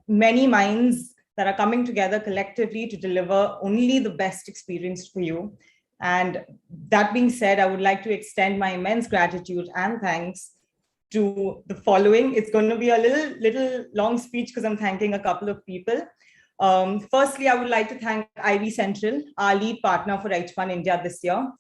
many minds that are coming together collectively to deliver only the best experience for you. And that being said, I would like to extend my immense gratitude and thanks to the following. It's going to be a little long speech because I'm thanking a couple of people. Firstly, I would like to thank Ivy Central, our lead partner for HMUN India this year.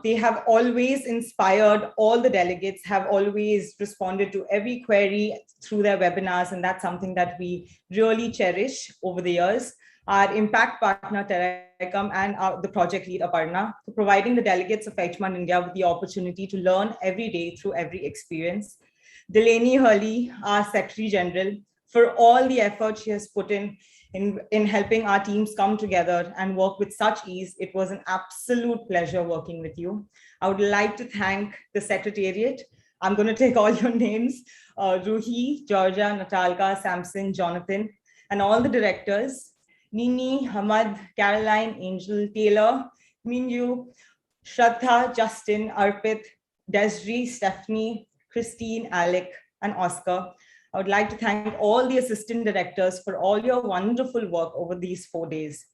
They have always inspired all the delegates, have always responded to every query through their webinars, and that's something that we really cherish over the years. Our impact partner, Terrorism, and the project lead, Aparna, for providing the delegates of HMUN India with the opportunity to learn every day through every experience. Delaney, Hurley, our Secretary General, for all the effort she has put in helping our teams come together and work with such ease. It was an absolute pleasure working with you. I would like to thank the Secretariat. I'm going to take all your names, Ruhi, Georgia, Natalka, Samson, Jonathan, and all the directors, Nini, Hamad, Caroline, Angel, Taylor, Minju, Shraddha, Justin, Arpit, Desri, Stephanie, Christine, Alec, and Oscar. I would like to thank all the assistant directors for all your wonderful work over these 4 days.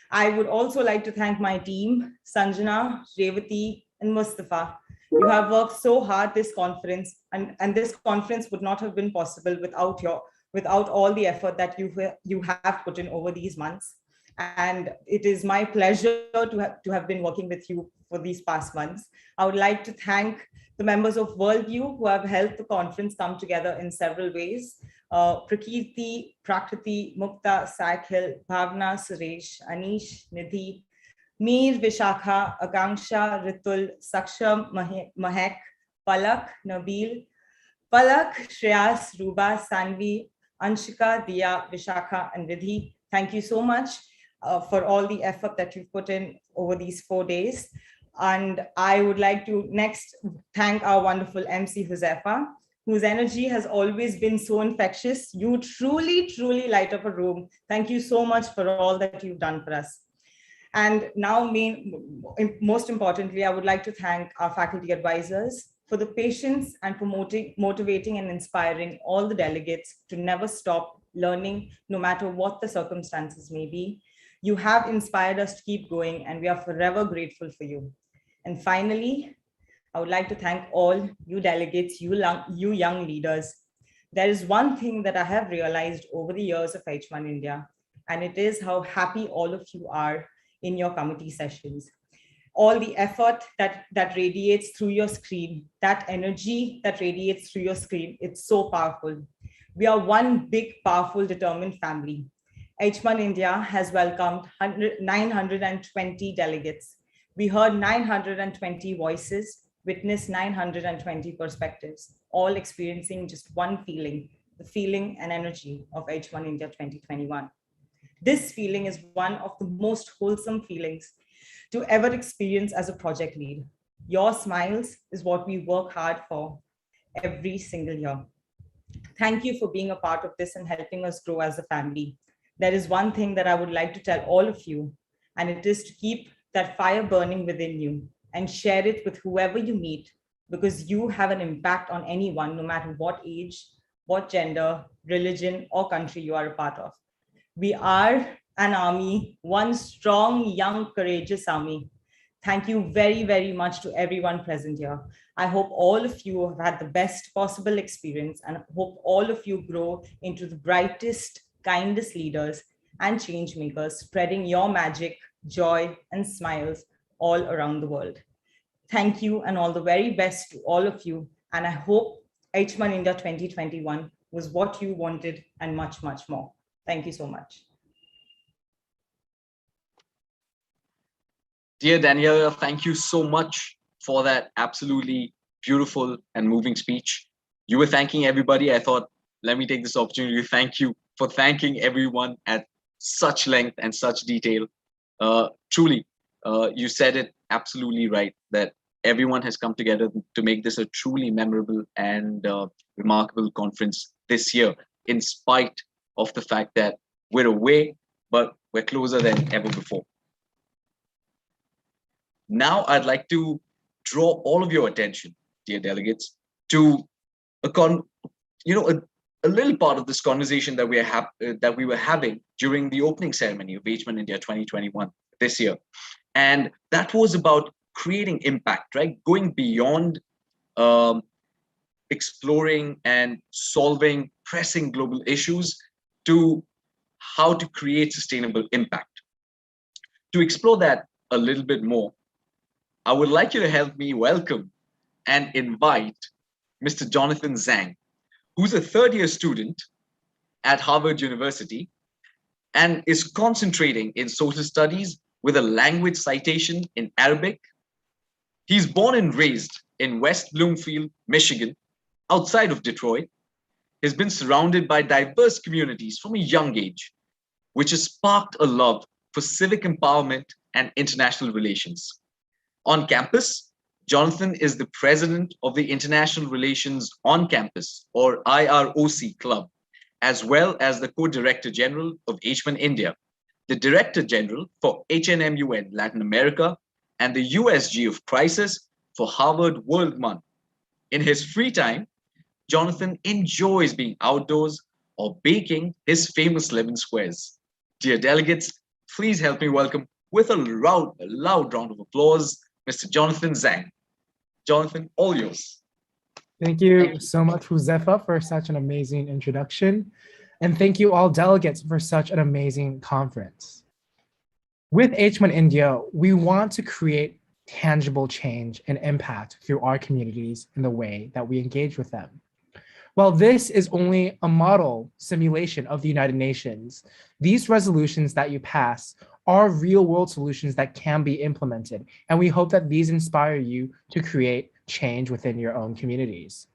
I would also like to thank my team, Sanjana, Revati, and Mustafa. You have worked so hard this conference, and this conference would not have been possible without all the effort that you have put in over these months. And it is my pleasure to have been working with you for these past months. I would like to thank the members of Worldview who have helped the conference come together in several ways. Prakirti, Prakriti, Mukta, Sakhil, Bhavna, Suresh, Anish, Nidhi, Meer, Vishakha, Akanksha, Ritul, Saksham, Mahek, Palak, Nabil, Palak, Shreyas, Ruba, Sanvi, Anshika, Diya, Vishakha, and Vidhi. Thank you so much for all the effort that you've put in over these 4 days. And I would like to next thank our wonderful MC Huzefa, whose energy has always been so infectious. You truly, truly light up a room. Thank you so much for all that you've done for us. And now, most importantly, I would like to thank our faculty advisors for the patience and for motivating and inspiring all the delegates to never stop learning, no matter what the circumstances may be. You have inspired us to keep going, and we are forever grateful for you. And finally, I would like to thank all you delegates, you young leaders. There is one thing that I have realized over the years of HMUN India, and it is how happy all of you are in your committee sessions. All the effort that radiates through your screen, that energy that radiates through your screen, it's so powerful. We are one big, powerful, determined family. HMUN India has welcomed 920 delegates. We heard 920 voices, witnessed 920 perspectives, all experiencing just one feeling, the feeling and energy of HMUN India 2021. This feeling is one of the most wholesome feelings to ever experience as a project lead. Your smiles is what we work hard for every single year. Thank you for being a part of this and helping us grow as a family. There is one thing that I would like to tell all of you, and it is to keep that fire burning within you and share it with whoever you meet, because you have an impact on anyone, no matter what age, what gender, religion, or country you are a part of. We are an army, one strong, young, courageous army. Thank you very, very much to everyone present here. I hope all of you have had the best possible experience, and hope all of you grow into the brightest, kindest leaders and change makers, spreading your magic, joy, and smiles all around the world. Thank you, and all the very best to all of you. And I hope HMUN India 2021 was what you wanted and much, much more. Thank you so much. Dear Daniela, thank you so much for that absolutely beautiful and moving speech. You were thanking everybody. I thought, let me take this opportunity to thank you for thanking everyone at such length and such detail. Truly, you said it absolutely right, that everyone has come together to make this a truly memorable and remarkable conference this year, in spite of the fact that we're away, but we're closer than ever before. Now, I'd like to draw all of your attention, dear delegates, to a a little part of this conversation that we were having during the opening ceremony of HMUN India 2021 this year. And that was about creating impact, right? Going beyond exploring and solving pressing global issues to how to create sustainable impact. To explore that a little bit more, I would like you to help me welcome and invite Mr. Jonathan Zhang, who's a third-year student at Harvard University and is concentrating in social studies with a language citation in Arabic. He's born and raised in West Bloomfield, Michigan, outside of Detroit. He's been surrounded by diverse communities from a young age, which has sparked a love for civic empowerment and international relations. On campus, Jonathan is the president of the International Relations on Campus, or IROC Club, as well as the co-director general of HMUN India, the director general for HMUN Latin America, and the USG of Crisis for Harvard World Month. In his free time, Jonathan enjoys being outdoors or baking his famous lemon squares. Dear delegates, please help me welcome with a loud round of applause, Mr. Jonathan Zhang. Jonathan, all yours. Thank you so much, Huzefa, for such an amazing introduction. And thank you all delegates for such an amazing conference. With HMUN India, we want to create tangible change and impact through our communities in the way that we engage with them. While this is only a model simulation of the United Nations, these resolutions that you pass are real-world solutions that can be implemented, and we hope that these inspire you to create change within your own communities.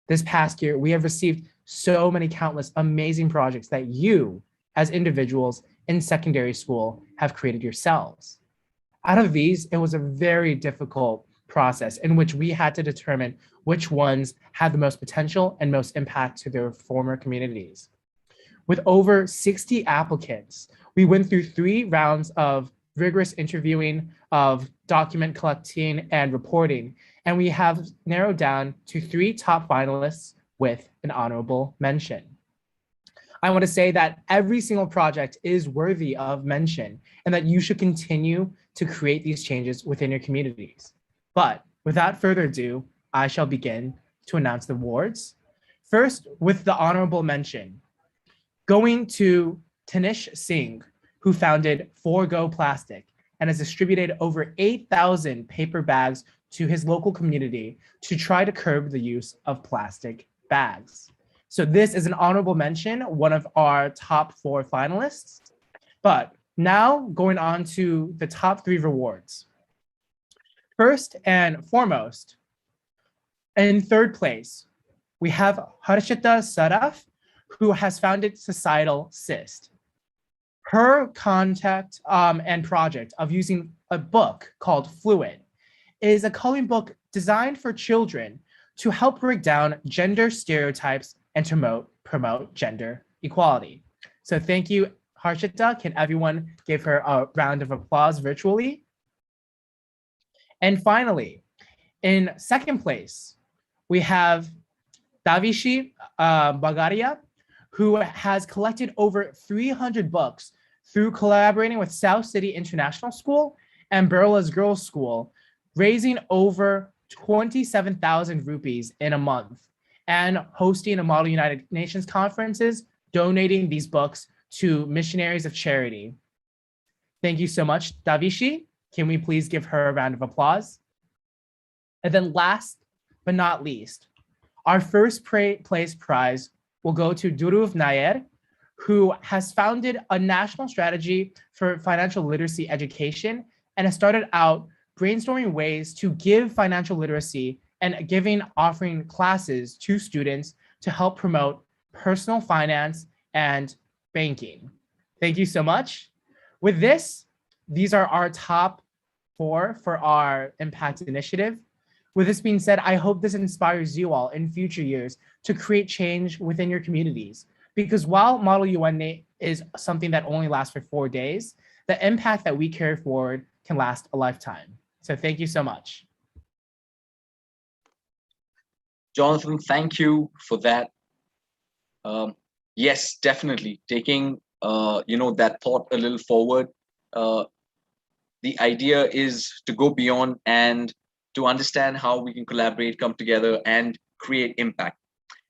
This past year, we have received so many countless amazing projects that you, as individuals in secondary school, have created yourselves. Out of these, it was a very difficult process in which we had to determine which ones had the most potential and most impact to their former communities. With over 60 applicants, we went through 3 rounds of rigorous interviewing, of document collecting and reporting, and we have narrowed down to 3 top finalists with an honorable mention. I want to say that every single project is worthy of mention and that you should continue to create these changes within your communities. But without further ado, I shall begin to announce the awards. First, with the honorable mention, going to Tanish Singh, who founded Forgo Plastic and has distributed over 8,000 paper bags to his local community to try to curb the use of plastic bags. So this is an honorable mention, one of our top 4 finalists. But now going on to the top 3 rewards. First and foremost, in 3rd place, we have Harshita Saraf, who has founded Societal Cyst. Her contact and project of using a book called Fluid is a coloring book designed for children to help break down gender stereotypes and to promote gender equality. So thank you, Harshita. Can everyone give her a round of applause virtually? And finally, in 2nd place, we have Davishi Bagaria, who has collected over 300 books through collaborating with South City International School and Burla's Girls School, raising over 27,000 rupees in a month and hosting a Model United Nations conferences, donating these books to missionaries of charity. Thank you so much, Davishi. Can we please give her a round of applause? And then last but not least, our first place prize will go to Dhruv Nair, who has founded a national strategy for financial literacy education and has started out brainstorming ways to give financial literacy and offering classes to students to help promote personal finance and banking. Thank you so much. With this, these are our top 4 for our impact initiative. With this being said, I hope this inspires you all in future years to create change within your communities. Because while Model UN is something that only lasts for 4 days, the impact that we carry forward can last a lifetime. So thank you so much. Jonathan, thank you for that Yes, definitely taking that thought a little forward. The idea is to go beyond and to understand how we can collaborate, come together, and create impact.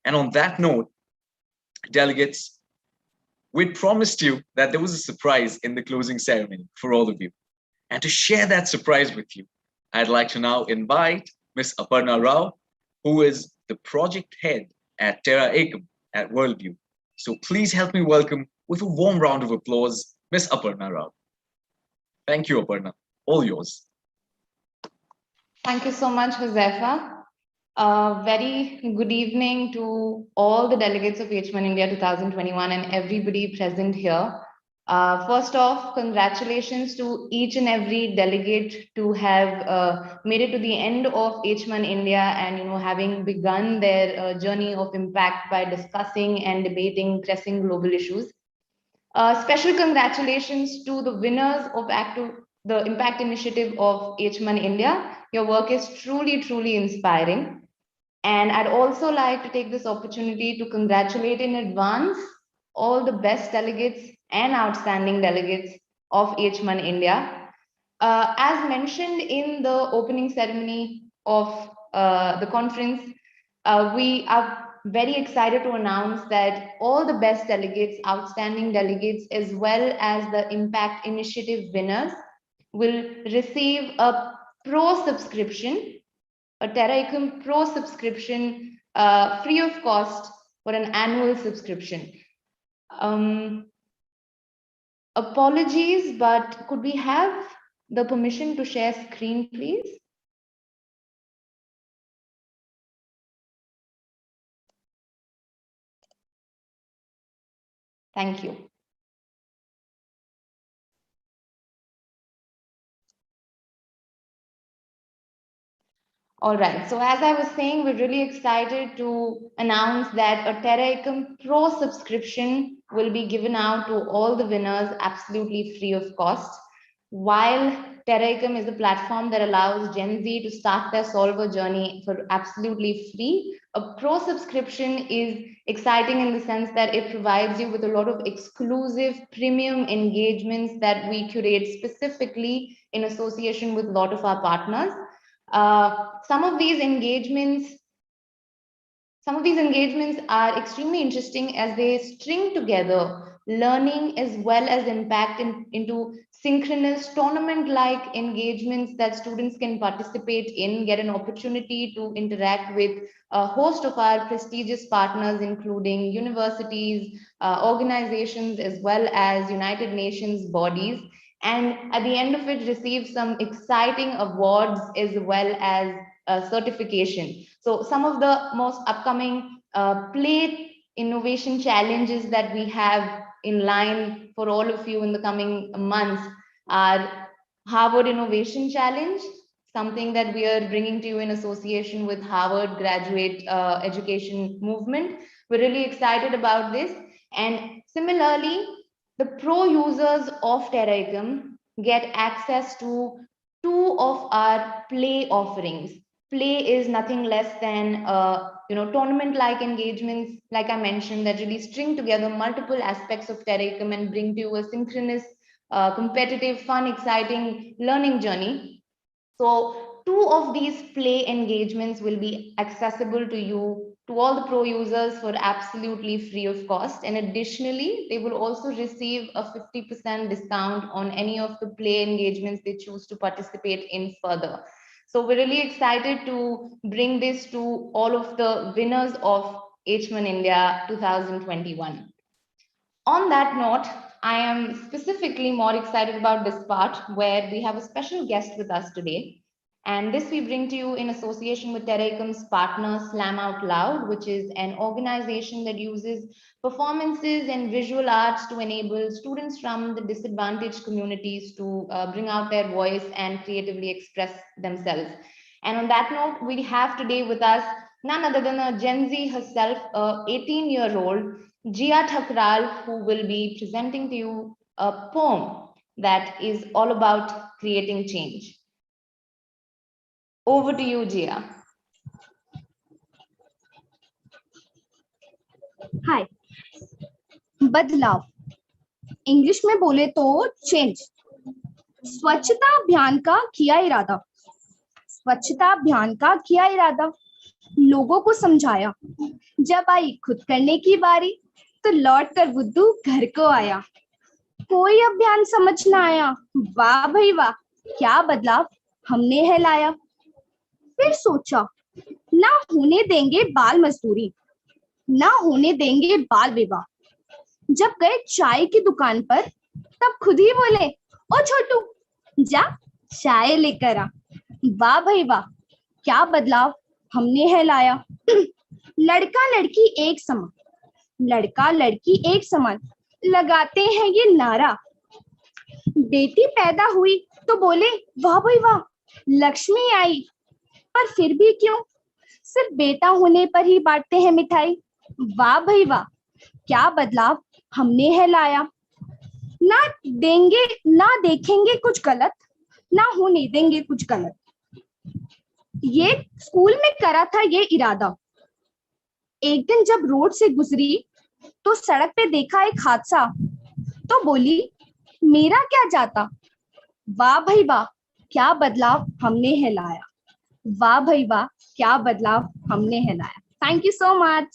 And on that note, delegates, we'd promised you that there was a surprise in the closing ceremony for all of you. And to share that surprise with you, I'd like to now invite Ms. Aparna Rao, who is the project head at Terrorism at Worldview. So please help me welcome with a warm round of applause, Ms. Aparna Rao. Thank you, Aparna. All yours. Thank you so much, Huzefa. Very good evening to all the delegates of HMUN India 2021 and everybody present here. First off, congratulations to each and every delegate to have made it to the end of HMUN India and having begun their journey of impact by discussing and debating pressing global issues. Special congratulations to the winners of the Impact Initiative of HMUN India. Your work is truly, truly inspiring. And I'd also like to take this opportunity to congratulate in advance all the best delegates and outstanding delegates of HMUN India. As mentioned in the opening ceremony of the conference, we are very excited to announce that all the best delegates, outstanding delegates, as well as the Impact Initiative winners will receive a pro subscription, a Terrorism pro subscription, free of cost for an annual subscription. Apologies, but could we have the permission to share screen, please? Thank you. All right, so as I was saying, we're really excited to announce that a Terrorism Pro subscription will be given out to all the winners absolutely free of cost. While Terrorism is a platform that allows Gen Z to start their solver journey for absolutely free, a pro subscription is exciting in the sense that it provides you with a lot of exclusive premium engagements that we curate specifically in association with a lot of our partners. Some of these engagements are extremely interesting as they string together learning as well as impact into synchronous tournament-like engagements that students can participate in, get an opportunity to interact with a host of our prestigious partners, including universities, organizations, as well as United Nations bodies. And at the end of it, receive some exciting awards as well as certification. So some of the most upcoming play innovation challenges that we have in line for all of you in the coming months are Harvard Innovation Challenge, something that we are bringing to you in association with Harvard Graduate Education Movement. We're really excited about this. And similarly, the pro users of Terrorism get access to 2 of our play offerings. Play is nothing less than tournament-like engagements, like I mentioned, that really string together multiple aspects of Terrorism and bring to you a synchronous, competitive, fun, exciting learning journey. So 2 of these play engagements will be accessible to you, to all the pro users, for absolutely free of cost. And additionally, they will also receive a 50% discount on any of the play engagements they choose to participate in further. So we're really excited to bring this to all of the winners of HMUN India 2021. On that note, I am specifically more excited about this part where we have a special guest with us today. And this we bring to you in association with Terrorism's partner Slam Out Loud, which is an organization that uses performances and visual arts to enable students from the disadvantaged communities to bring out their voice and creatively express themselves. And on that note, we have today with us none other than a Gen Z herself, a 18-year-old, Jia Thakral, who will be presenting to you a poem that is all about creating change. Over to you, Jia. Hi, बदलाव, English में बोले तो change. स्वच्छता अभियान का किया इरादा, स्वच्छता अभियान का किया इरादा, लोगों को समझाया, जब आई खुद करने की बारी तो लौट कर बुद्धू घर को आया। कोई अभियान समझ ना आया, वाह भाई वाह क्या बदलाव हमने है लाया। फिर सोचा ना होने देंगे बाल मजदूरी, ना होने देंगे बाल विवाह। जब गए चाय की दुकान पर तब खुद ही बोले, ओ छोटू जा चाय लेकर आ। वाह भाई वाह क्या बदलाव हमने है लाया। लड़का लड़की एक समान, लड़का लड़की एक समान लगाते हैं ये नारा। बेटी पैदा हुई तो बोले वाह भाई वाह लक्ष्मी आई, पर फिर भी क्यों सिर्फ बेटा होने पर ही बांटते हैं मिठाई। वाह भाई वाह क्या बदलाव हमने है लाया। ना देंगे ना देखेंगे कुछ गलत, ना होने देंगे कुछ गलत। ये स्कूल में करा था ये इरादा। एक दिन जब रोड से गुजरी तो सड़क पे देखा एक हादसा, तो बोली मेरा क्या जाता। वाह भाई वाह क्या बदलाव हमने है लाया। वाह भाई वाह क्या बदलाव हमने है लाया। Thank you so much.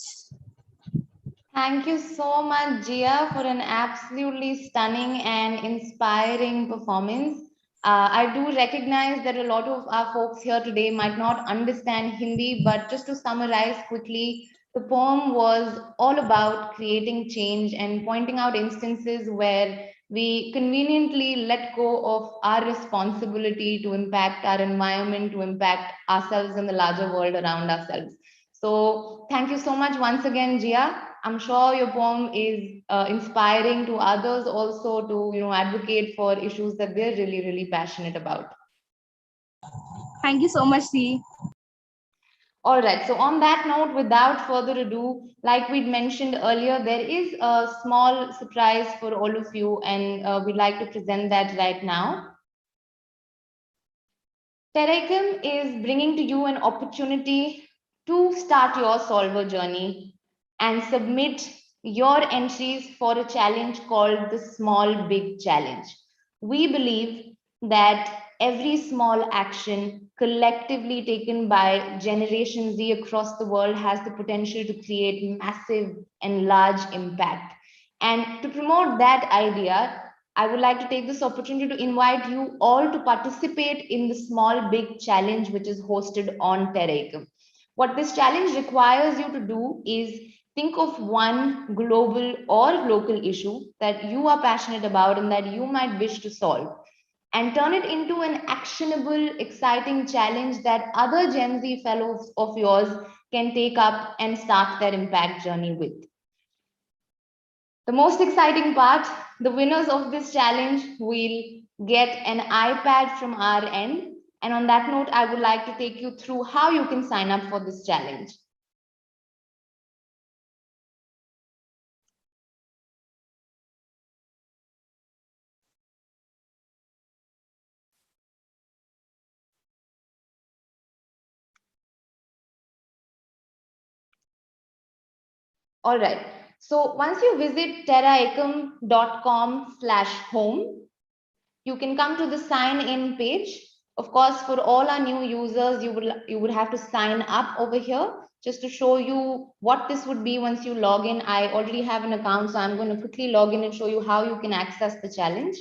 Thank you so much, Jia, for an absolutely stunning and inspiring performance. I do recognize that a lot of our folks here today might not understand Hindi, but just to summarize quickly, the poem was all about creating change and pointing out instances where we conveniently let go of our responsibility to impact our environment, to impact ourselves and the larger world around ourselves. So thank you so much once again, Jia. I'm sure your poem is inspiring to others also to advocate for issues that they're really, really passionate about. Thank you so much, C. All right, so on that note, without further ado, like we'd mentioned earlier, there is a small surprise for all of you, and we'd like to present that right now. Terrorism is bringing to you an opportunity to start your solver journey and submit your entries for a challenge called the Small Big Challenge. We believe that every small action collectively taken by Generation Z across the world has the potential to create massive and large impact. And to promote that idea, I would like to take this opportunity to invite you all to participate in the Small Big Challenge, which is hosted on Terrorism. What this challenge requires you to do is think of one global or local issue that you are passionate about and that you might wish to solve, and turn it into an actionable, exciting challenge that other Gen Z fellows of yours can take up and start their impact journey with. The most exciting part, the winners of this challenge will get an iPad from our end. And on that note, I would like to take you through how you can sign up for this challenge. All right. So once you visit terraecum.com/home, you can come to the sign in page. Of course, for all our new users, you would have to sign up over here. Just to show you what this would be once you log in, I already have an account, so I'm going to quickly log in and show you how you can access the challenge.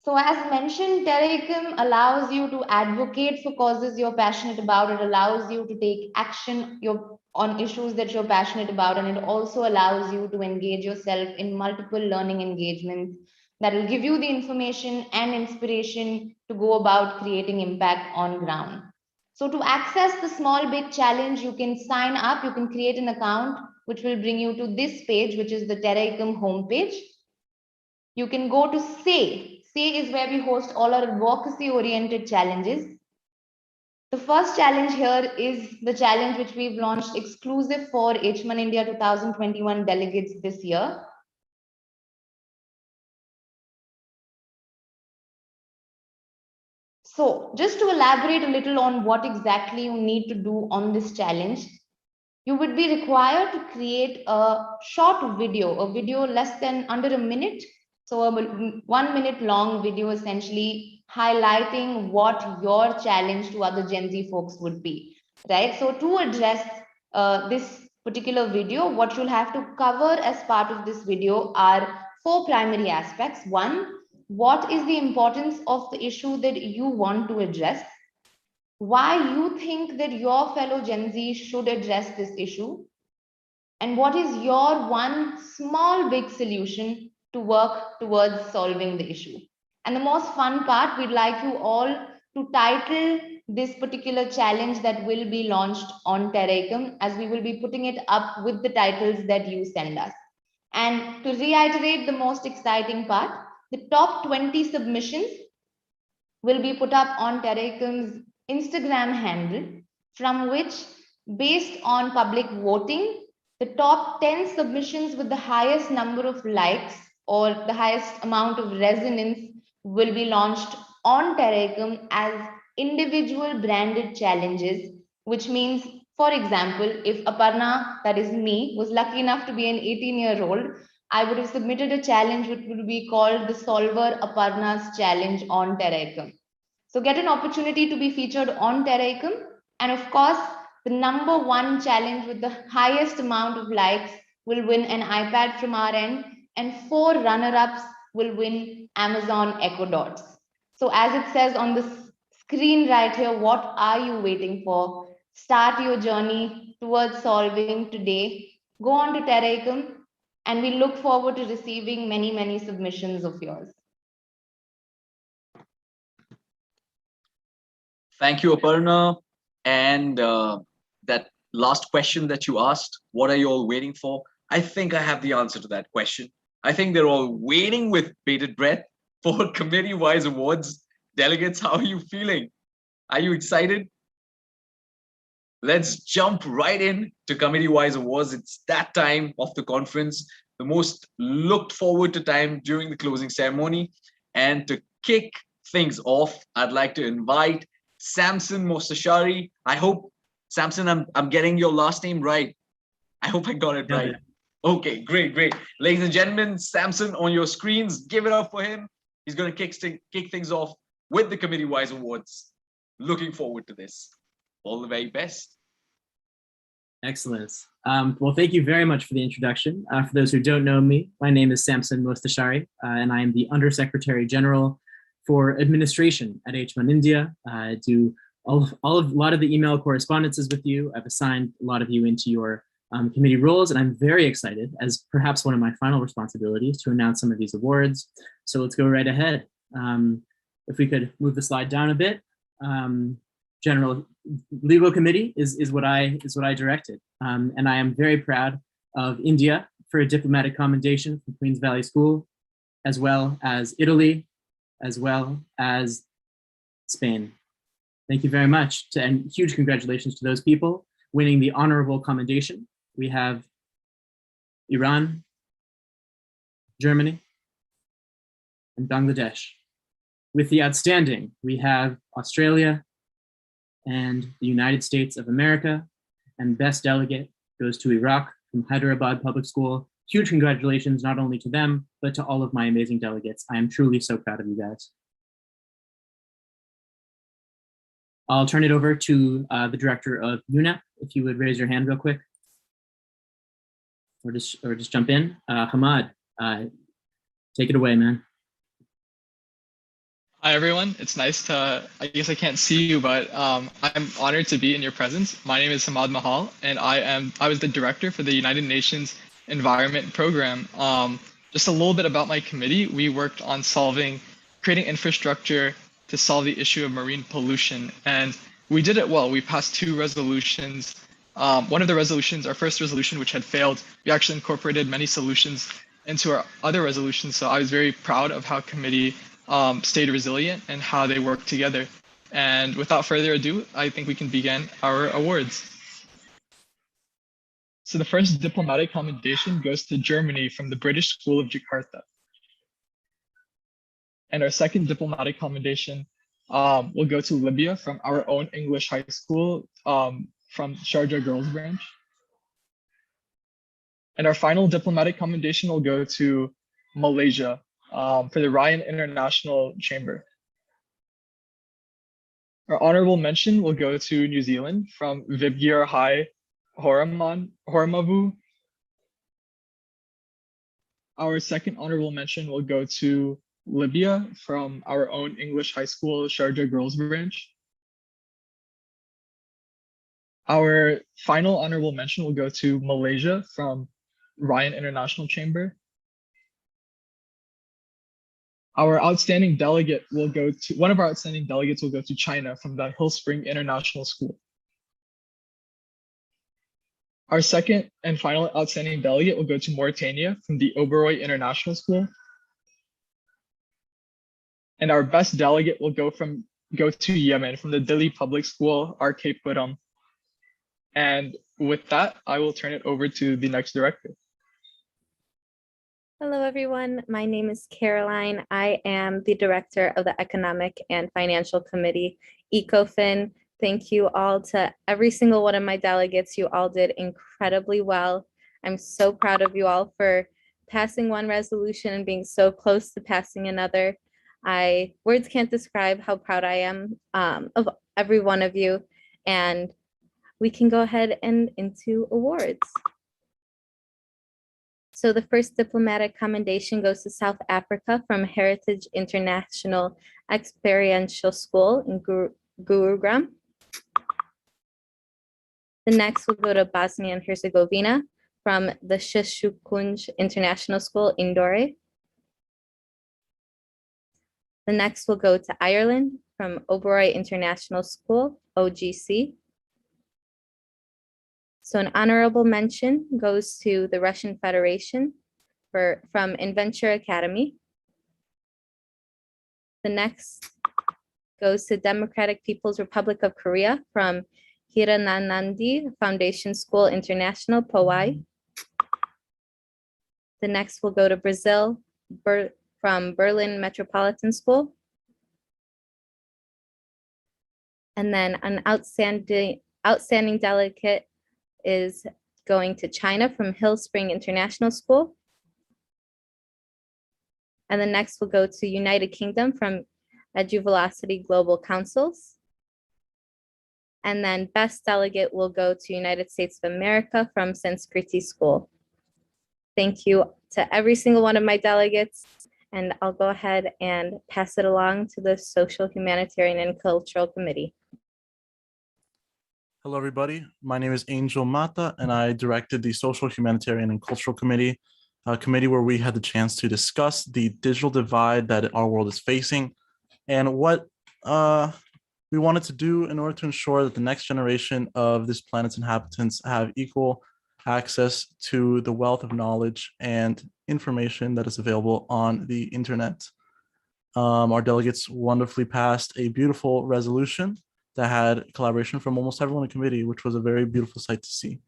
So as mentioned, Terrorism allows you to advocate for causes you're passionate about. It allows you to take action on issues that you're passionate about. And it also allows you to engage yourself in multiple learning engagements that will give you the information and inspiration to go about creating impact on ground. So to access the Small Big Challenge, you can sign up, you can create an account, which will bring you to this page, which is the Terrorism homepage. You can go to Say. Say is where we host all our advocacy-oriented challenges. The first challenge here is the challenge which we've launched exclusive for HMUN India 2021 delegates this year. So just to elaborate a little on what exactly you need to do on this challenge, you would be required to create a short video, a video less than under a minute. So a 1 minute long video essentially highlighting what your challenge to other Gen Z folks would be, right? So to address this particular video, what you'll have to cover as part of this video are 4 primary aspects. One, what is the importance of the issue that you want to address? Why you think that your fellow Gen Z should address this issue? And what is your one small big solution to work towards solving the issue? And the most fun part, we'd like you all to title this particular challenge that will be launched on Terrorism, as we will be putting it up with the titles that you send us. And to reiterate the most exciting part, the top 20 submissions will be put up on Terrorism's Instagram handle, from which, based on public voting, the top 10 submissions with the highest number of likes or the highest amount of resonance will be launched on Terrorism as individual branded challenges, which means, for example, if Aparna, that is me, was lucky enough to be an 18-year-old, I would have submitted a challenge which would be called the Solver Aparna's Challenge on Terrorism. So get an opportunity to be featured on Terrorism, and of course, the number 1 challenge with the highest amount of likes will win an iPad from our end, and 4 runner-ups will win Amazon Echo Dots. So as it says on the screen right here, what are you waiting for? Start your journey towards solving today. Go on to Terrorism, and we look forward to receiving many, many submissions of yours. Thank you, Aparna. And that last question that you asked, what are you all waiting for? I think I have the answer to that question. I think they're all waiting with bated breath for committee-wise awards. Delegates, how are you feeling? Are you excited? Let's jump right in to committee-wise awards. It's that time of the conference, the most looked forward to time during the closing ceremony. And to kick things off, I'd like to invite Samson Mostashari. I hope, Samson, I'm getting your last name right. I hope I got it right. Okay, great, great. Ladies and gentlemen, Samson on your screens, give it up for him. He's going to kick things off with the committee-wise awards. Looking forward to this. All the very best. Excellent. Well, thank you very much for the introduction. For those who don't know me, my name is Samson Mostashari, and I am the Undersecretary General for Administration at HMUN India. I do a lot of the email correspondences with you. I've assigned a lot of you into your committee roles, and I'm very excited, as perhaps one of my final responsibilities, to announce some of these awards. So let's go right ahead. If we could move the slide down a bit. General Legal Committee is what I directed, and I am very proud of India for a diplomatic commendation from Queens Valley School, as well as Italy, as well as Spain. Thank you very much, and huge congratulations to those people winning the honorable commendation. We have Iran, Germany, and Bangladesh. With the outstanding, we have Australia and the United States of America, and best delegate goes to Iraq from Hyderabad Public School. Huge congratulations, not only to them, but to all of my amazing delegates. I am truly so proud of you guys. I'll turn it over to the director of UNEP, if you would raise your hand real quick. Or just jump in. Hamad, take it away, man. Hi, everyone. It's nice to, I guess I can't see you, but I'm honored to be in your presence. My name is Hamad Mahal, and I was the director for the United Nations Environment Program. Just a little bit about my committee. We worked on creating infrastructure to solve the issue of marine pollution. And we did it well. We passed 2 resolutions. One of the resolutions, our first resolution, which had failed, we actually incorporated many solutions into our other resolutions. So I was very proud of how committee stayed resilient and how they worked together. And without further ado, I think we can begin our awards. So the first diplomatic commendation goes to Germany from the British School of Jakarta. And our second diplomatic commendation will go to Libya from our own English high school, from Sharjah Girls Branch. And our final diplomatic commendation will go to Malaysia for the Ryan International Chamber. Our honorable mention will go to New Zealand from Vibgir High Horamavu. Our second honorable mention will go to Libya from our own English high school, Sharjah Girls Branch. Our final honorable mention will go to Malaysia from Ryan International Chamber. Our outstanding delegate will go to, one of our outstanding delegates will go to China from the Hill Spring International School. Our second and final outstanding delegate will go to Mauritania from the Oberoi International School. And our best delegate will go to Yemen from the Delhi Public School, R.K. Puram. And with that, I will turn it over to the next director. Hello, everyone. My name is Caroline. I am the director of the Economic and Financial Committee, ECOFIN. Thank you all to every single one of my delegates. You all did incredibly well. I'm so proud of you all for passing one resolution and being so close to passing another. Words can't describe how proud I am of every one of you. And we can go ahead and into awards. So the first diplomatic commendation goes to South Africa from Heritage International Experiential School in Gurugram. The next will go to Bosnia and Herzegovina from the Sheshukunj International School in Dore. The next will go to Ireland from Oberoi International School, OGC. So an honorable mention goes to the Russian Federation from Inventure Academy. The next goes to Democratic People's Republic of Korea from Hiranandi Foundation School International, Powai. The next will go to Brazil from Berlin Metropolitan School. And then an outstanding delegate is going to China from Hill Spring International School. And the next will go to United Kingdom from EduVelocity Global Councils. And then best delegate will go to United States of America from Sanskriti School. Thank you to every single one of my delegates. And I'll go ahead and pass it along to the Social, Humanitarian, and Cultural Committee. Hello, everybody. My name is Angel Mata, and I directed the Social, Humanitarian, and Cultural Committee, a committee where we had the chance to discuss the digital divide that our world is facing and what we wanted to do in order to ensure that the next generation of this planet's inhabitants have equal access to the wealth of knowledge and information that is available on the internet. Our delegates wonderfully passed a beautiful resolution that had collaboration from almost everyone in the committee, which was a very beautiful sight to see.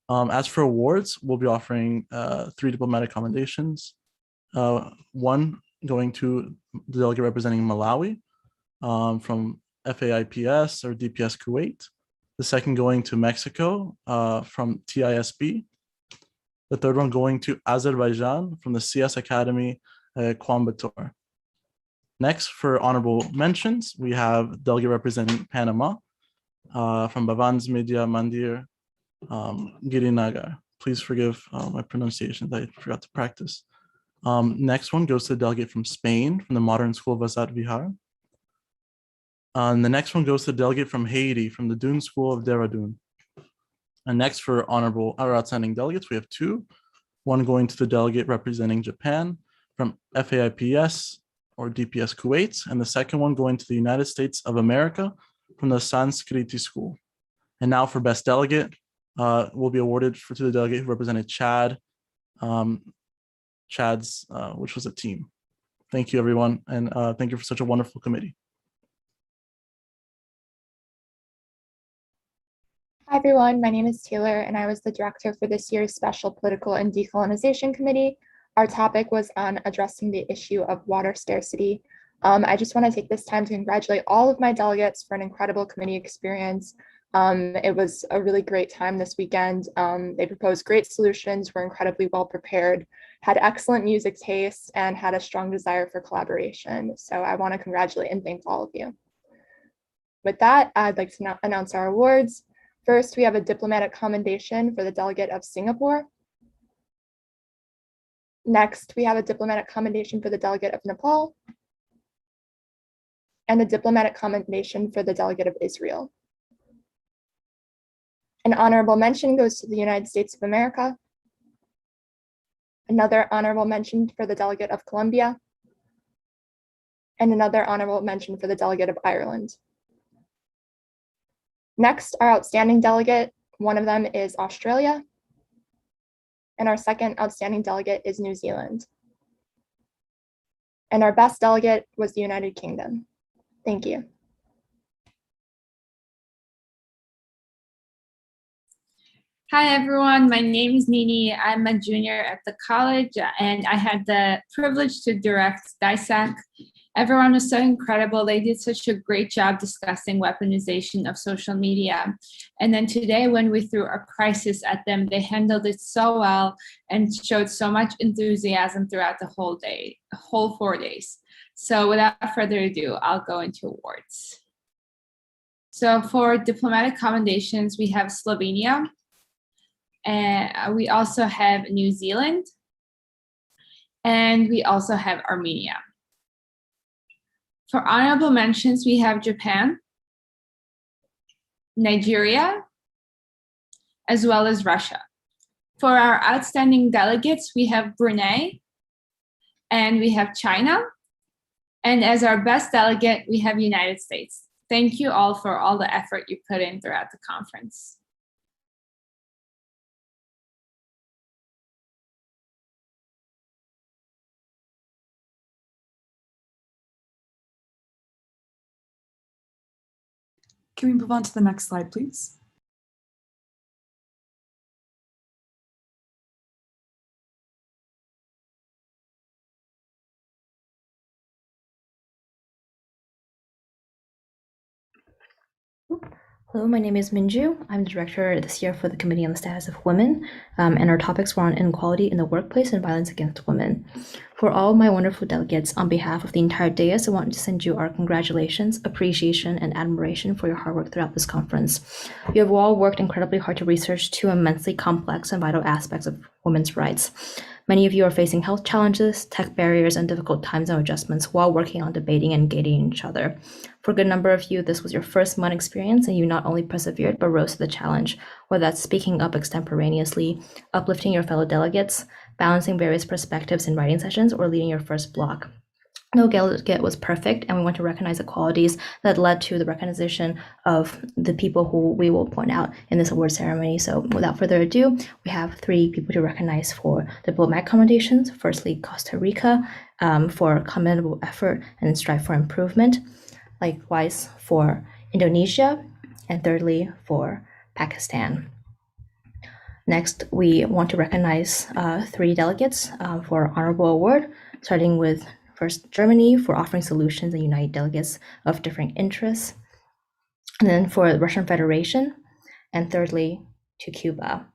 As for awards, we'll be offering 3 diplomatic commendations. One going to the delegate representing Malawi from FAIPS or DPS Kuwait. The second going to Mexico from TISB. The third one going to Azerbaijan from the CS Academy, Coimbatore. Next, for honorable mentions, we have delegate representing Panama from Bhavans Media Mandir, Girinagar. Please forgive my pronunciation that I forgot to practice. Next one goes to the delegate from Spain, from the Modern School of Azad Vihar. And the next one goes to the delegate from Haiti, from the Dune School of Dehradun. And next, for honorable or outstanding delegates, we have 2. One going to the delegate representing Japan from FAIPS or DPS Kuwait, and the second one going to the United States of America from the Sanskriti School. And now for best delegate, will be awarded to the delegate who represented Chad, which was a team. Thank you, everyone, and thank you for such a wonderful committee. Hi, everyone. My name is Taylor, and I was the director for this year's Special Political and Decolonization Committee. Our topic was on addressing the issue of water scarcity. I just want to take this time to congratulate all of my delegates for an incredible committee experience. It was a really great time this weekend. They proposed great solutions, were incredibly well prepared, had excellent music taste, and had a strong desire for collaboration. So I want to congratulate and thank all of you. With that, I'd like to announce our awards. First, we have a diplomatic commendation for the delegate of Singapore. Next, we have a diplomatic commendation for the delegate of Nepal, and a diplomatic commendation for the delegate of Israel. An honorable mention goes to the United States of America. Another honorable mention for the delegate of Colombia, and another honorable mention for the delegate of Ireland. Next, our outstanding delegate, one of them is Australia, and our second outstanding delegate is New Zealand. And our best delegate was the United Kingdom. Thank you. Hi everyone, my name is Nini. I'm a junior at the college and I had the privilege to direct DISAC. Everyone was so incredible. They did such a great job discussing weaponization of social media. And then today when we threw a crisis at them, they handled it so well and showed so much enthusiasm throughout the whole day, the whole 4 days. So without further ado, I'll go into awards. So for diplomatic commendations, we have Slovenia. And we also have New Zealand. And we also have Armenia. For honorable mentions, we have Japan, Nigeria, as well as Russia. For our outstanding delegates, we have Brunei, and we have China. And as our best delegate, we have United States. Thank you all for all the effort you put in throughout the conference. Can we move on to the next slide, please? Hello, my name is Minju. I'm the director this year for the Committee on the Status of Women, and our topics were on inequality in the workplace and violence against women. For all my wonderful delegates, on behalf of the entire dais, I want to send you our congratulations, appreciation, and admiration for your hard work throughout this conference. You have all worked incredibly hard to research two immensely complex and vital aspects of women's rights. Many of you are facing health challenges, tech barriers, and difficult times and adjustments while working on debating and engaging each other. For a good number of you, this was your first MUN experience, and you not only persevered, but rose to the challenge, whether that's speaking up extemporaneously, uplifting your fellow delegates, balancing various perspectives in writing sessions, or leading your first block. No delegate was perfect, and we want to recognize the qualities that led to the recognition of the people who we will point out in this award ceremony. So without further ado, we have 3 people to recognize for diplomatic commendations. Firstly, Costa Rica for commendable effort and strive for improvement. Likewise for Indonesia, and thirdly for Pakistan. Next, we want to recognize 3 delegates for honorable award, starting with first Germany for offering solutions and unite delegates of differing interests, and then for the Russian Federation, and thirdly to Cuba.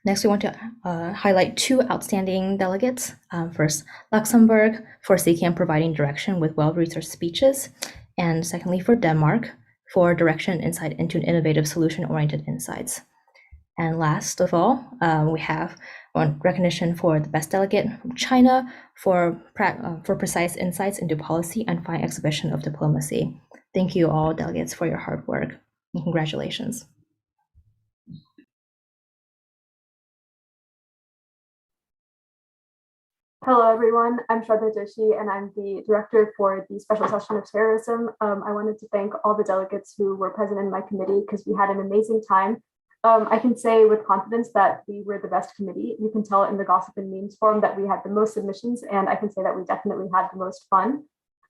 Next, we want to highlight 2 outstanding delegates. First, Luxembourg for seeking and providing direction with well-researched speeches, and secondly for Denmark for direction and insight into an innovative solution-oriented insights. And last of all, we have one recognition for the best delegate from China for precise insights into policy and fine exhibition of diplomacy. Thank you all delegates for your hard work, and congratulations. Hello, everyone. I'm Shraddha Joshi, and I'm the director for the Special Session of Terrorism. I wanted to thank all the delegates who were present in my committee because we had an amazing time. I can say with confidence that we were the best committee. You can tell in the Gossip and Memes forum that we had the most submissions, and I can say that we definitely had the most fun.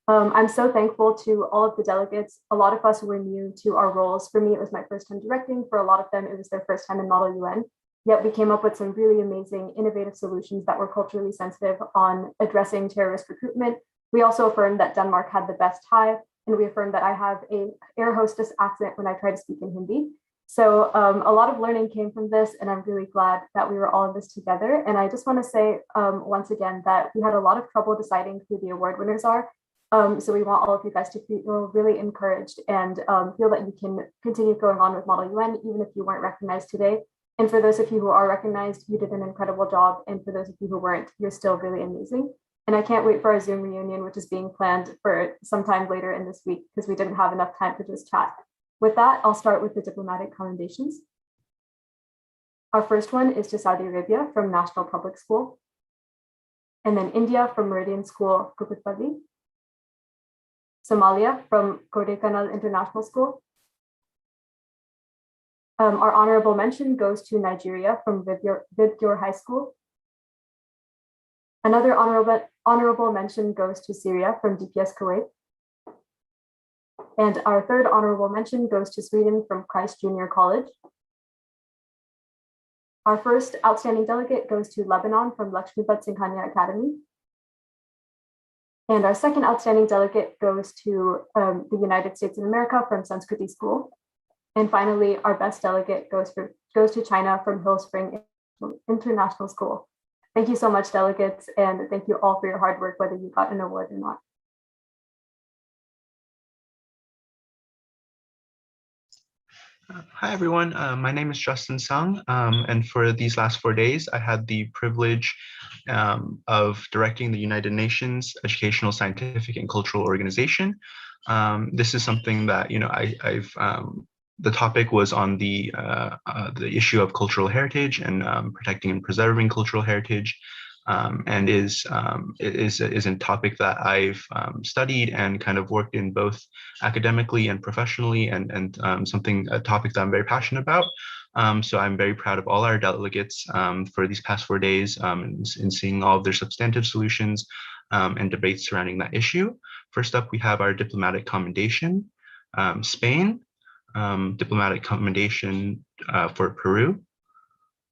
I'm so thankful to all of the delegates. A lot of us were new to our roles. For me, it was my first time directing. For a lot of them, it was their first time in Model UN. Yet we came up with some really amazing, innovative solutions that were culturally sensitive on addressing terrorist recruitment. We also affirmed that Denmark had the best Thai, and we affirmed that I have an air hostess accent when I try to speak in Hindi. So a lot of learning came from this, and I'm really glad that we were all in this together. And I just want to say once again that we had a lot of trouble deciding who the award winners are. So we want all of you guys to feel really encouraged and feel that you can continue going on with Model UN, even if you weren't recognized today. And for those of you who are recognized, you did an incredible job. And for those of you who weren't, you're still really amazing. And I can't wait for our Zoom reunion, which is being planned for sometime later in this week, because we didn't have enough time to just chat. With that, I'll start with the diplomatic commendations. Our first one is to Saudi Arabia from National Public School, and then India from Meridian School, Kupatpalli, Somalia from Kodaikanal International School. Our honorable mention goes to Nigeria from Vidyor High School. Another honorable mention goes to Syria from DPS Kuwait. And our third honorable mention goes to Sweden from Christ Junior College. Our first outstanding delegate goes to Lebanon from Lakshmipat Singhania Academy. And our second outstanding delegate goes to the United States of America from Sanskriti School. And finally, our best delegate goes to China from Hill Spring International School. Thank you so much, delegates, and thank you all for your hard work, whether you got an award or not. Hi, everyone. My name is Justin Sung, and for these last 4 days, I had the privilege of directing the United Nations Educational, Scientific, and Cultural Organization. This is something that, the topic was on the issue of cultural heritage and protecting and preserving cultural heritage, and is a topic that I've studied and kind of worked in both academically and professionally, and a topic that I'm very passionate about. So I'm very proud of all our delegates for these past 4 days in seeing all of their substantive solutions and debates surrounding that issue. First up, we have our diplomatic commendation, Spain, diplomatic commendation for Peru,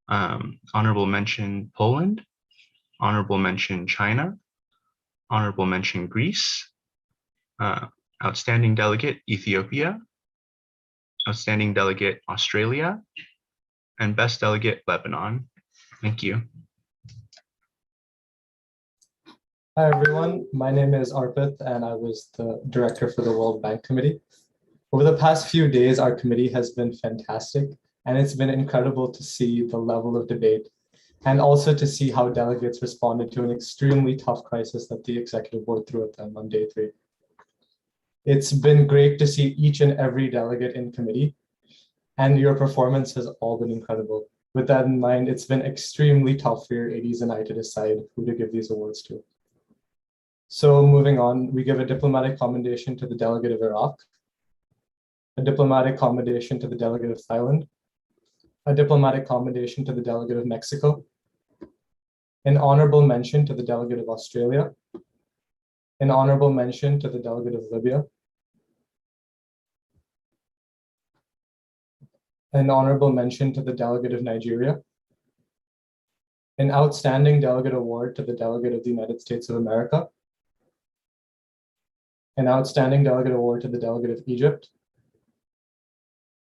honorable mention Poland, honorable mention China, honorable mention Greece, outstanding delegate Ethiopia, outstanding delegate Australia, and best delegate Lebanon. Thank you. Hi everyone, my name is Arpit and I was the director for the World Bank Committee. Over the past few days, our committee has been fantastic, and it's been incredible to see the level of debate and also to see how delegates responded to an extremely tough crisis that the executive board threw at them on day 3. It's been great to see each and every delegate in committee, and your performance has all been incredible. With that in mind, it's been extremely tough for your ADs and I to decide who to give these awards to. So moving on, we give a diplomatic commendation to the delegate of Iraq, a diplomatic commendation to the delegate of Thailand, a diplomatic commendation to the delegate of Mexico, an honorable mention to the delegate of Australia, an honorable mention to the delegate of Libya, an honorable mention to the delegate of Nigeria, an outstanding delegate award to the delegate of the United States of America, an outstanding delegate award to the delegate of Egypt,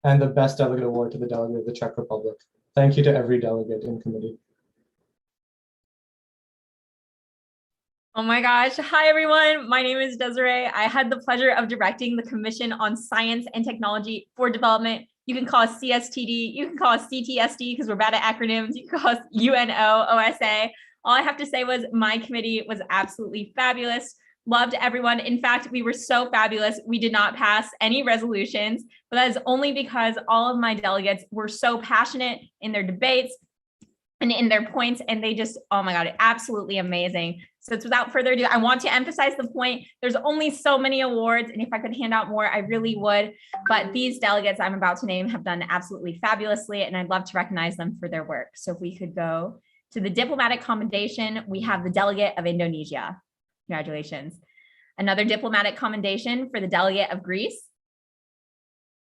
and the best delegate award to the delegate of the Czech Republic. Thank you to every delegate in committee. Oh my gosh. Hi, everyone. My name is Desiree. I had the pleasure of directing the Commission on Science and Technology for Development. You can call us CSTD. You can call us CTSD because we're bad at acronyms. You can call us UNOOSA. All I have to say was my committee was absolutely fabulous. Loved everyone. In fact, we were so fabulous. We did not pass any resolutions, but that is only because all of my delegates were so passionate in their debates and in their points, and they just, oh my God, absolutely amazing. So it's without further ado, I want to emphasize the point. There's only so many awards, and if I could hand out more, I really would. But these delegates I'm about to name have done absolutely fabulously, and I'd love to recognize them for their work. So if we could go to the diplomatic commendation, we have the delegate of Indonesia. Congratulations. Another diplomatic commendation for the delegate of Greece.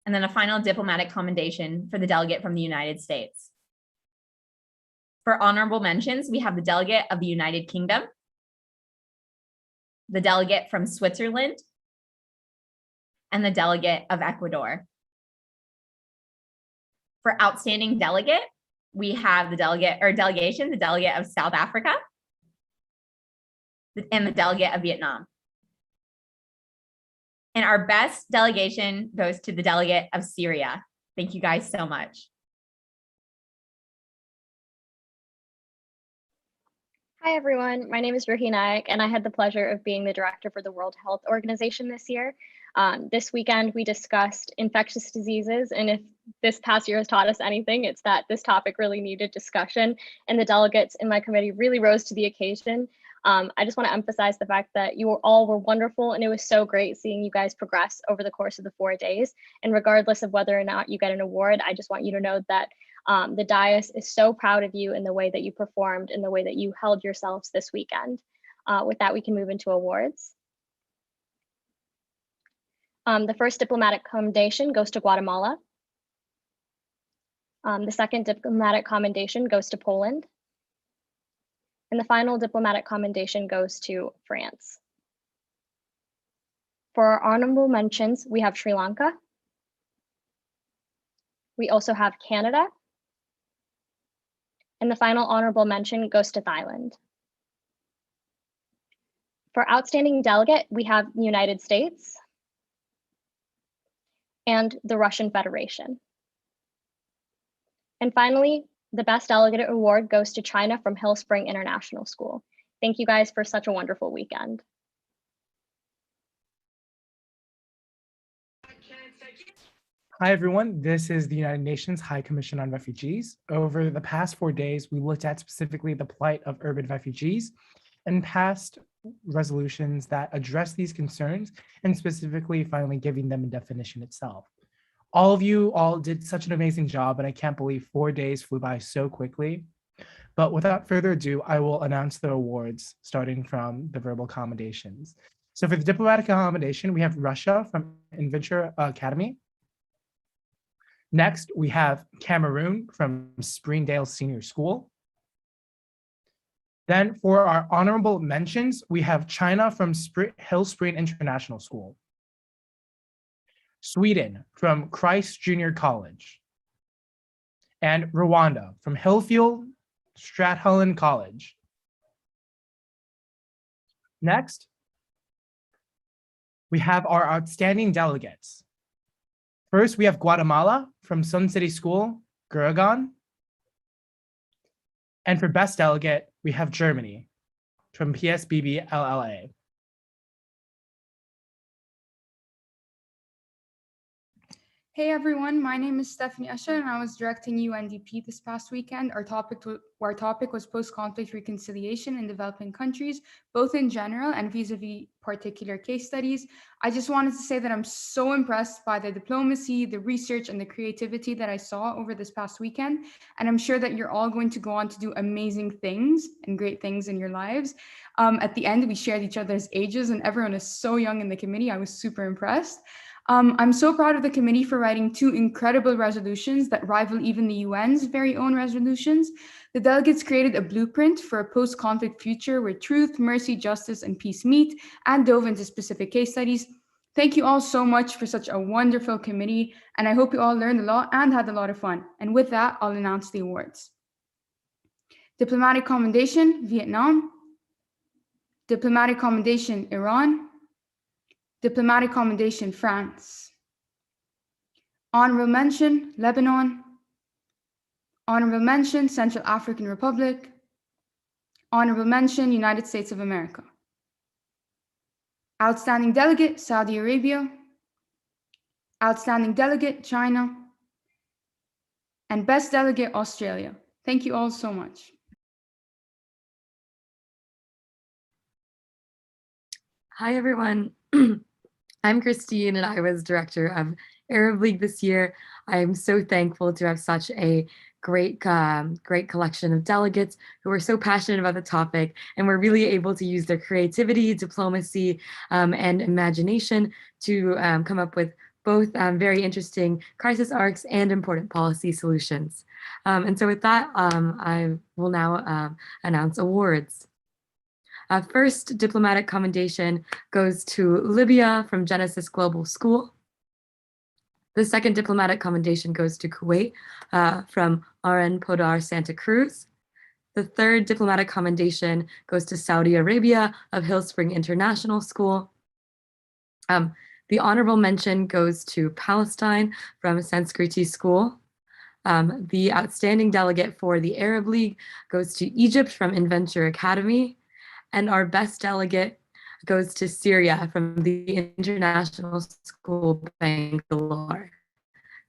And then a final diplomatic commendation for the delegate from the United States. For honorable mentions, we have the delegate of the United Kingdom, the delegate from Switzerland, and the delegate of Ecuador. For outstanding delegate, we have the delegation, the delegate of South Africa, and the delegate of Vietnam. And our best delegation goes to the delegate of Syria. Thank you guys so much. Hi, everyone. My name is Ruhi Naik, and I had the pleasure of being the director for the World Health Organization this year. This weekend, we discussed infectious diseases, and if this past year has taught us anything, it's that this topic really needed discussion, and the delegates in my committee really rose to the occasion. I just want to emphasize the fact that you all were wonderful, and it was so great seeing you guys progress over the course of the 4 days. And regardless of whether or not you get an award, I just want you to know that the dais is so proud of you in the way that you performed, in the way that you held yourselves this weekend. With that, we can move into awards. The first diplomatic commendation goes to Guatemala. The second diplomatic commendation goes to Poland. And the final diplomatic commendation goes to France. For our honorable mentions, we have Sri Lanka. We also have Canada. And the final honorable mention goes to Thailand. For outstanding delegate, we have the United States and the Russian Federation. And finally, the Best Delegate Award goes to China from Hill Spring International School. Thank you guys for such a wonderful weekend. Hi, everyone. This is the United Nations High Commission on Refugees. Over the past 4 days, we looked at specifically the plight of urban refugees and passed resolutions that address these concerns and specifically finally giving them a definition itself. All of you all did such an amazing job, and I can't believe 4 days flew by so quickly. But without further ado, I will announce the awards starting from the verbal commendations. So for the diplomatic commendation, we have Russia from Inventure Academy. Next, we have Cameroon from Springdale Senior School. Then for our honorable mentions, we have China from Hill Spring International School. Sweden from Christ Junior College. And Rwanda from Hillfield Strathallan College. Next, we have our outstanding delegates. First, we have Guatemala from Sun City School, Guragan. And for best delegate, we have Germany from PSBB LLA. Hey everyone, my name is Stephanie Escher and I was directing UNDP this past weekend. Our topic was post-conflict reconciliation in developing countries, both in general and vis-a-vis particular case studies. I just wanted to say that I'm so impressed by the diplomacy, the research, and the creativity that I saw over this past weekend. And I'm sure that you're all going to go on to do amazing things and great things in your lives. At the end, we shared each other's ages and everyone is so young in the committee. I was super impressed. I'm so proud of the committee for writing 2 incredible resolutions that rival even the UN's very own resolutions. The delegates created a blueprint for a post-conflict future where truth, mercy, justice, and peace meet, and dove into specific case studies. Thank you all so much for such a wonderful committee, and I hope you all learned a lot and had a lot of fun. And with that, I'll announce the awards. Diplomatic Commendation, Vietnam. Diplomatic Commendation, Iran. Diplomatic Commendation, France. Honorable Mention, Lebanon. Honorable Mention, Central African Republic. Honorable Mention, United States of America. Outstanding Delegate, Saudi Arabia. Outstanding Delegate, China. And Best Delegate, Australia. Thank you all so much. Hi, everyone. I'm Christine, and I was director of Arab League this year. I'm so thankful to have such a great collection of delegates who are so passionate about the topic and were really able to use their creativity, diplomacy, and imagination to come up with both very interesting crisis arcs and important policy solutions. And so with that, I will now announce awards. First diplomatic commendation goes to Libya from Genesis Global School. The second diplomatic commendation goes to Kuwait from RN Podar Santa Cruz. The third diplomatic commendation goes to Saudi Arabia of Hill Spring International School. The honorable mention goes to Palestine from Sanskriti School. The outstanding delegate for the Arab League goes to Egypt from Inventure Academy. And our best delegate goes to Syria from the International School Bangalore.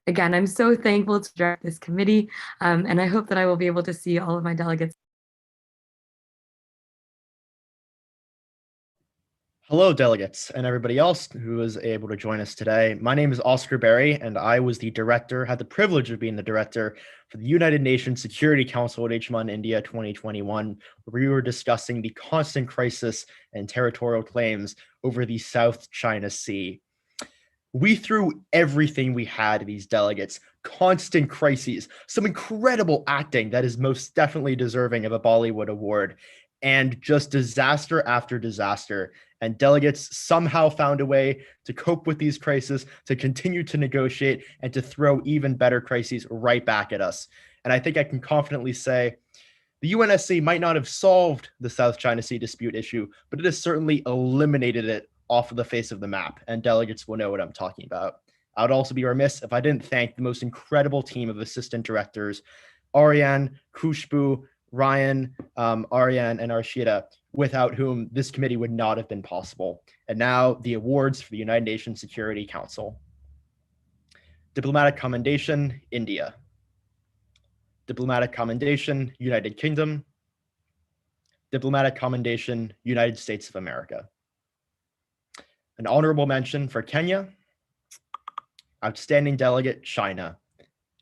Again, I'm so thankful to direct this committee, and I hope that I will be able to see all of my delegates. Hello, delegates, and everybody else who was able to join us today. My name is Oscar Berry, and I was the director, had the privilege of being the director for the United Nations Security Council at HMUN India 2021, where we were discussing the constant crisis and territorial claims over the South China Sea. We threw everything we had at these delegates, constant crises, some incredible acting that is most definitely deserving of a Bollywood award, and just disaster after disaster. And delegates somehow found a way to cope with these crises, to continue to negotiate, and to throw even better crises right back at us. And I think I can confidently say the UNSC might not have solved the South China Sea dispute issue, but it has certainly eliminated it off of the face of the map, and delegates will know what I'm talking about. I would also be remiss if I didn't thank the most incredible team of assistant directors, Ariane, Khushbu, Ryan, Ariane, and Arshida, without whom this committee would not have been possible. And now the awards for the United Nations Security Council. Diplomatic Commendation, India. Diplomatic Commendation, United Kingdom. Diplomatic Commendation, United States of America. An honorable mention for Kenya. Outstanding delegate, China.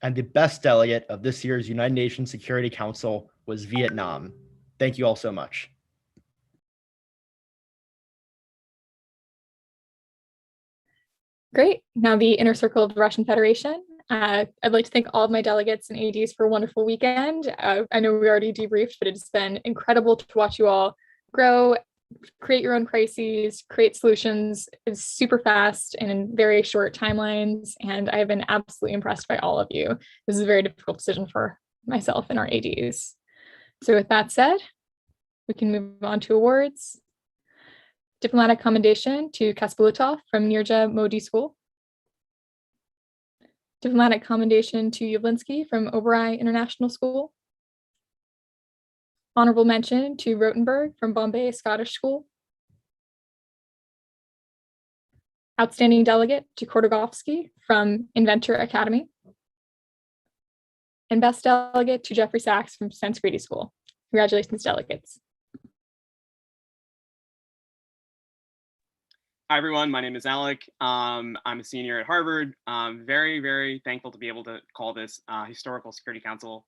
And the best delegate of this year's United Nations Security Council was Vietnam. Thank you all so much. Great. Now the Inner Circle of the Russian Federation. I'd like to thank all of my delegates and ADs for a wonderful weekend. I know we already debriefed, but it's been incredible to watch you all grow, create your own crises, create solutions. It's super fast and in very short timelines. And I've been absolutely impressed by all of you. This is a very difficult decision for myself and our ADs. So with that said, we can move on to awards. Diplomatic commendation to Kasbulutov from Nirja Modi School. Diplomatic commendation to Yavlinsky from Oberoi International School. Honorable mention to Rotenberg from Bombay Scottish School. Outstanding delegate to Kordogovsky from Inventor Academy. And best delegate to Jeffrey Sachs from Sanskriti School. Congratulations, delegates. Hi, everyone. My name is Alec. I'm a senior at Harvard. I'm very, very thankful to be able to call this Historical Security Council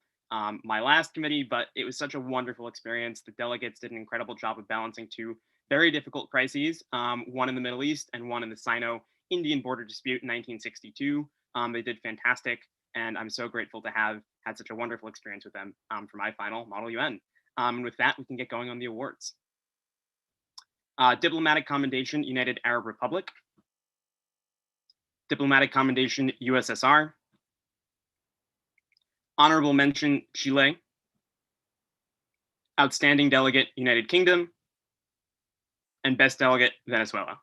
my last committee, but it was such a wonderful experience. The delegates did an incredible job of balancing two very difficult crises, one in the Middle East and one in the Sino-Indian border dispute in 1962. They did fantastic, and I'm so grateful to have had such a wonderful experience with them for my final Model UN. And with that, we can get going on the awards. Diplomatic Commendation, United Arab Republic. Diplomatic Commendation, USSR. Honorable Mention, Chile. Outstanding Delegate, United Kingdom. And Best Delegate, Venezuela.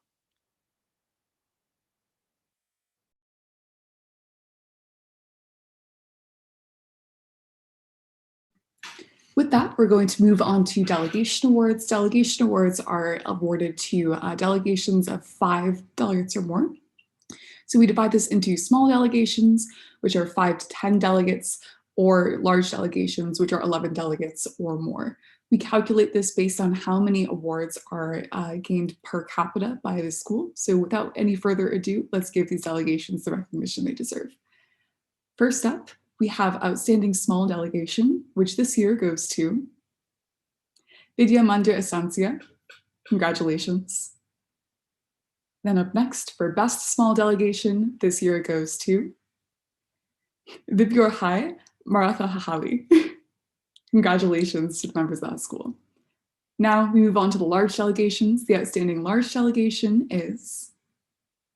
With that, we're going to move on to delegation awards. Delegation awards are awarded to delegations of 5 delegates or more. So we divide this into small delegations, which are 5 to 10 delegates, or large delegations, which are 11 delegates or more. We calculate this based on how many awards are gained per capita by the school. So without any further ado, let's give these delegations the recognition they deserve. First up, we have Outstanding Small Delegation, which this year goes to Vidya Manda Asancia. Congratulations. Then up next for Best Small Delegation, this year it goes to Vibgor High, Maratha Hahali. Congratulations to the members of that school. Now we move on to the large delegations. The outstanding large delegation is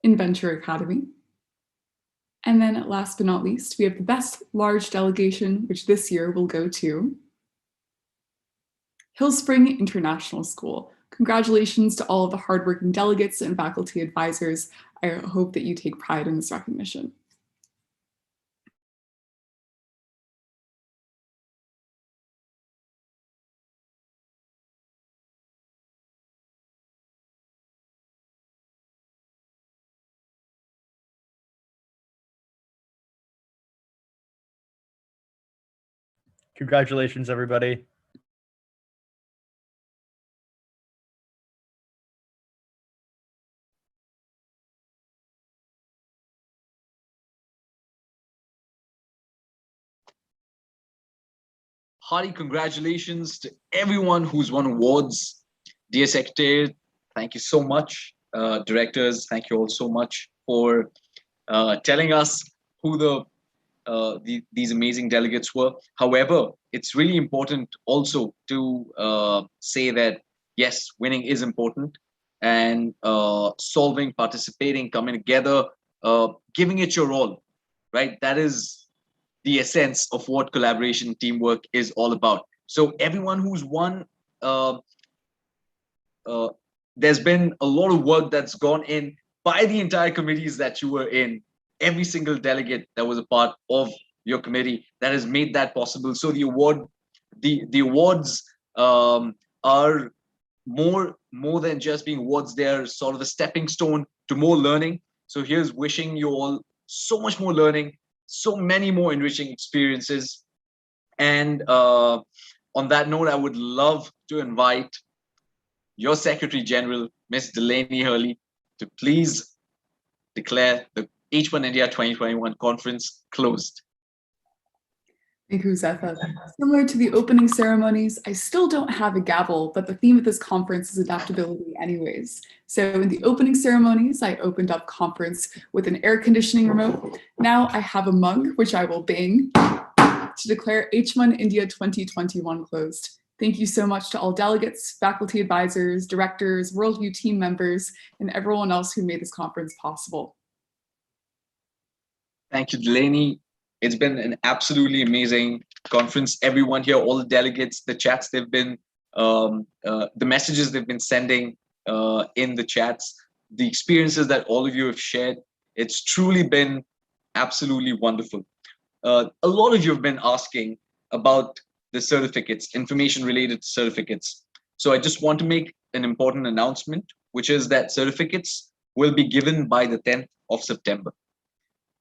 Inventor Academy. And then last but not least, we have the best large delegation, which this year will go to Hillspring International School. Congratulations to all of the hardworking delegates and faculty advisors. I hope that you take pride in this recognition. Congratulations, everybody. Hearty congratulations to everyone who's won awards. Dear Secretary, thank you so much. Directors, thank you all so much for telling us who these amazing delegates were. However, it's really important also to say that, yes, winning is important, and solving, participating, coming together, giving it your all, right? That is the essence of what collaboration, teamwork is all about. So everyone who's won, there's been a lot of work that's gone in by the entire committees that you were in, every single delegate that was a part of your committee that has made that possible. So the awards are more than just being awards. They're sort of a stepping stone to more learning. So here's wishing you all so much more learning, so many more enriching experiences. And on that note, I would love to invite your Secretary General, Ms. Delaney Hurley, to please declare the HMUN India 2021 conference closed. Thank you, Huzefa. Similar to the opening ceremonies, I still don't have a gavel, but the theme of this conference is adaptability anyways. So in the opening ceremonies, I opened up conference with an air conditioning remote. Now I have a mug, which I will bang to declare HMUN India 2021 closed. Thank you so much to all delegates, faculty advisors, directors, Worldview team members, and everyone else who made this conference possible. Thank you, Delaney. It's been an absolutely amazing conference. Everyone here, all the delegates, the chats they've been, the messages they've been sending in the chats, the experiences that all of you have shared, it's truly been absolutely wonderful. A lot of you have been asking about the certificates, information related to certificates. So I just want to make an important announcement, which is that certificates will be given by the 10th of September.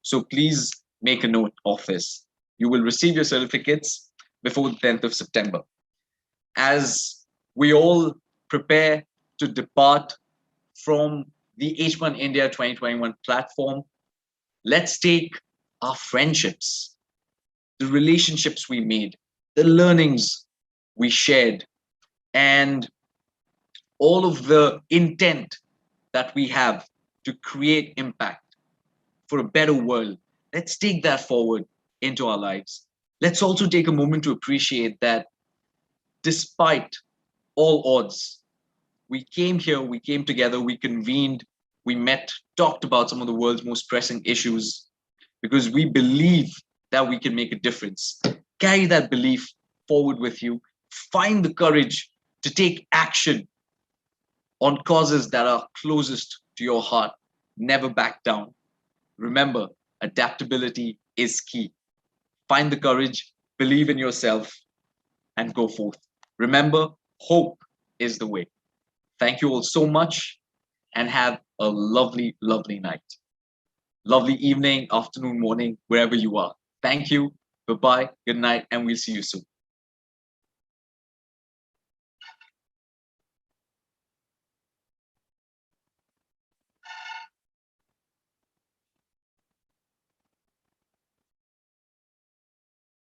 So please make a note of this. You will receive your certificates before the 10th of September. As we all prepare to depart from the HMUN India 2021 platform, let's take our friendships, the relationships we made, the learnings we shared, and all of the intent that we have to create impact for a better world. Let's take that forward into our lives. Let's also take a moment to appreciate that despite all odds, we came here, we came together, we convened, we met, talked about some of the world's most pressing issues, because we believe that we can make a difference. Carry that belief forward with you. Find the courage to take action on causes that are closest to your heart. Never back down. Remember, adaptability is key. Find the courage, believe in yourself, and go forth. Remember, hope is the way. Thank you all so much, and have a lovely, lovely night. Lovely evening, afternoon, morning, wherever you are. Thank you. Bye-bye. Good night, and we'll see you soon.